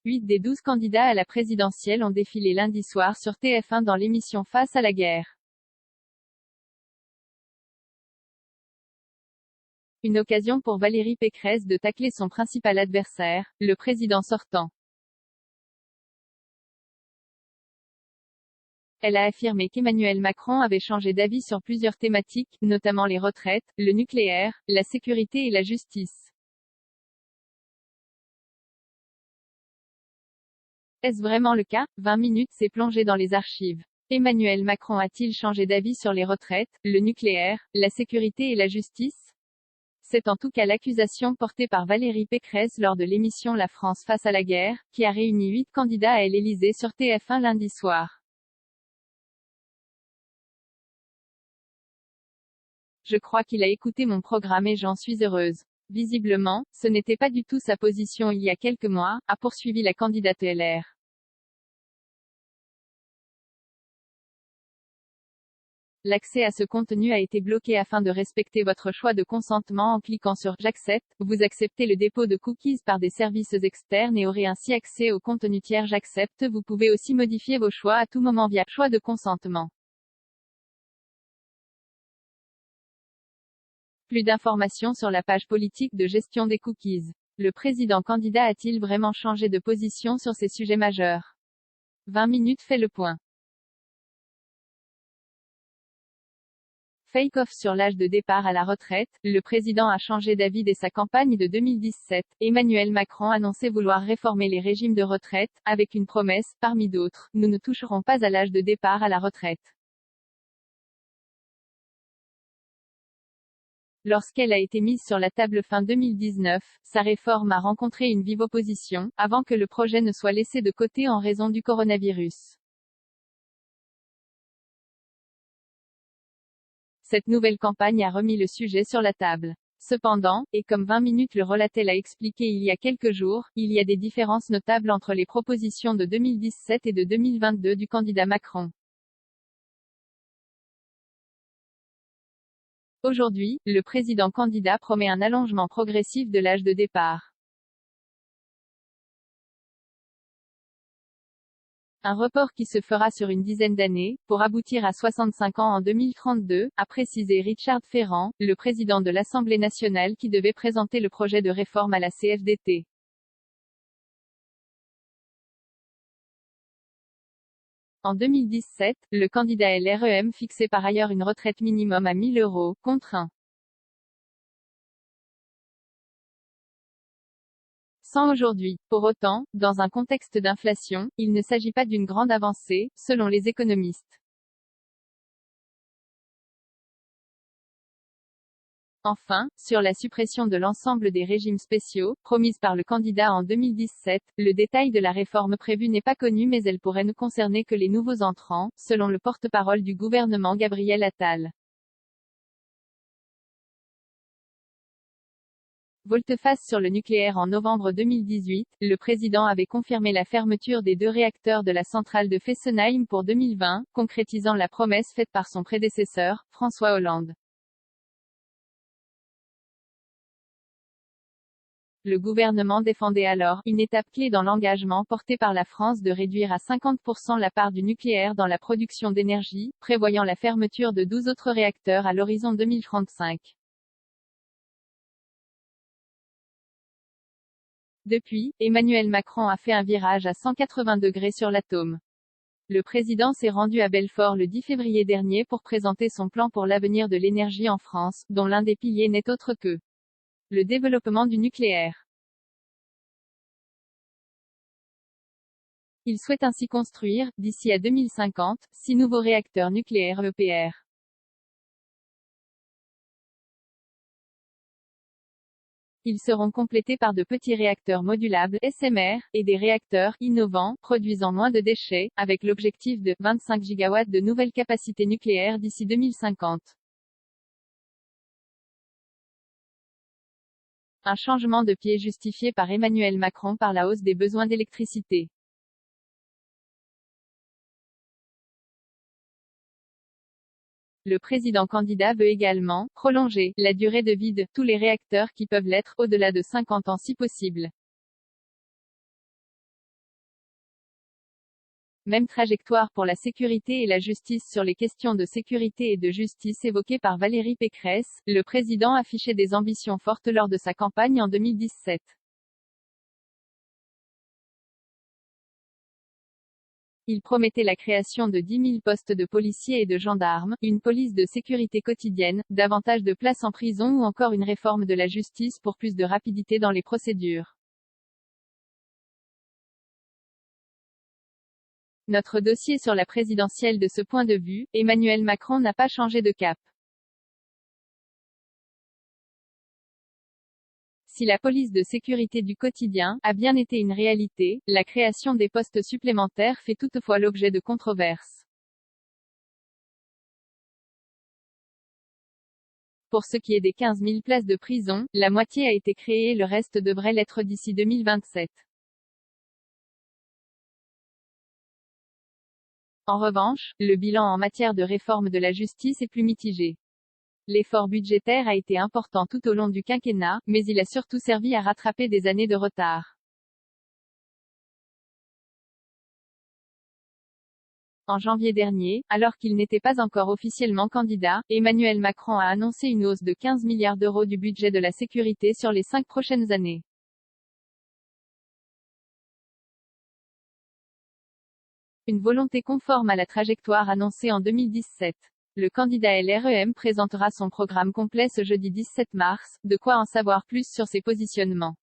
8 des 12 candidats à la présidentielle ont défilé lundi soir sur TF1 dans l'émission Face à la guerre. Une occasion pour Valérie Pécresse de tacler son principal adversaire, le président sortant. Elle a affirmé qu'Emmanuel Macron avait changé d'avis sur plusieurs thématiques, notamment les retraites, le nucléaire, la sécurité et la justice. Est-ce vraiment le cas? 20 minutes s'est plongé dans les archives. Emmanuel Macron a-t-il changé d'avis sur les retraites, le nucléaire, la sécurité et la justice? C'est en tout cas l'accusation portée par Valérie Pécresse lors de l'émission La France face à la guerre, qui a réuni 8 candidats à l'Élysée sur TF1 lundi soir. Je crois qu'il a écouté mon programme et j'en suis heureuse. Visiblement, ce n'était pas du tout sa position il y a quelques mois, a poursuivi la candidate LR. L'accès à ce contenu a été bloqué afin de respecter votre choix de consentement en cliquant sur « J'accepte ». Vous acceptez le dépôt de cookies par des services externes et aurez ainsi accès au contenu tiers. J'accepte. Vous pouvez aussi modifier vos choix à tout moment via « Choix de consentement ». Plus d'informations sur la page politique de gestion des cookies. Le président candidat a-t-il vraiment changé de position sur ces sujets majeurs? 20 minutes fait le point. Fake-off sur l'âge de départ à la retraite, le président a changé d'avis dès sa campagne de 2017. Emmanuel Macron annonçait vouloir réformer les régimes de retraite, avec une promesse, parmi d'autres, nous ne toucherons pas à l'âge de départ à la retraite. Lorsqu'elle a été mise sur la table fin 2019, sa réforme a rencontré une vive opposition, avant que le projet ne soit laissé de côté en raison du coronavirus. Cette nouvelle campagne a remis le sujet sur la table. Cependant, et comme 20 minutes le relatait l'a expliqué il y a quelques jours, il y a des différences notables entre les propositions de 2017 et de 2022 du candidat Macron. Aujourd'hui, le président candidat promet un allongement progressif de l'âge de départ. Un report qui se fera sur une dizaine d'années, pour aboutir à 65 ans en 2032, a précisé Richard Ferrand, le président de l'Assemblée nationale qui devait présenter le projet de réforme à la CFDT. En 2017, le candidat LREM fixait par ailleurs une retraite minimum à 1 000 €, contre 100 aujourd'hui. Pour autant, dans un contexte d'inflation, il ne s'agit pas d'une grande avancée, selon les économistes. Enfin, sur la suppression de l'ensemble des régimes spéciaux, promise par le candidat en 2017, le détail de la réforme prévue n'est pas connu mais elle pourrait ne concerner que les nouveaux entrants, selon le porte-parole du gouvernement Gabriel Attal. Volte-face sur le nucléaire en novembre 2018, le président avait confirmé la fermeture des 2 réacteurs de la centrale de Fessenheim pour 2020, concrétisant la promesse faite par son prédécesseur, François Hollande. Le gouvernement défendait alors une étape clé dans l'engagement porté par la France de réduire à 50% la part du nucléaire dans la production d'énergie, prévoyant la fermeture de 12 autres réacteurs à l'horizon 2035. Depuis, Emmanuel Macron a fait un virage à 180 degrés sur l'atome. Le président s'est rendu à Belfort le 10 février dernier pour présenter son plan pour l'avenir de l'énergie en France, dont l'un des piliers n'est autre que le développement du nucléaire. Il souhaite ainsi construire, d'ici à 2050, 6 nouveaux réacteurs nucléaires EPR. Ils seront complétés par de petits réacteurs modulables, SMR, et des réacteurs innovants, produisant moins de déchets, avec l'objectif de 25 gigawatts de nouvelles capacités nucléaires d'ici 2050. Un changement de pied justifié par Emmanuel Macron par la hausse des besoins d'électricité. Le président candidat veut également prolonger la durée de vie de tous les réacteurs qui peuvent l'être, au-delà de 50 ans si possible. Même trajectoire pour la sécurité et la justice. Sur les questions de sécurité et de justice évoquées par Valérie Pécresse, le président affichait des ambitions fortes lors de sa campagne en 2017. Il promettait la création de 10 000 postes de policiers et de gendarmes, une police de sécurité quotidienne, davantage de places en prison ou encore une réforme de la justice pour plus de rapidité dans les procédures. Notre dossier sur la présidentielle. De ce point de vue, Emmanuel Macron n'a pas changé de cap. Si la police de sécurité du quotidien a bien été une réalité, la création des postes supplémentaires fait toutefois l'objet de controverses. Pour ce qui est des 15 000 places de prison, la moitié a été créée et le reste devrait l'être d'ici 2027. En revanche, le bilan en matière de réforme de la justice est plus mitigé. L'effort budgétaire a été important tout au long du quinquennat, mais il a surtout servi à rattraper des années de retard. En janvier dernier, alors qu'il n'était pas encore officiellement candidat, Emmanuel Macron a annoncé une hausse de 15 milliards d'euros du budget de la sécurité sur les 5 prochaines années. Une volonté conforme à la trajectoire annoncée en 2017. Le candidat LREM présentera son programme complet ce jeudi 17 mars, de quoi en savoir plus sur ses positionnements.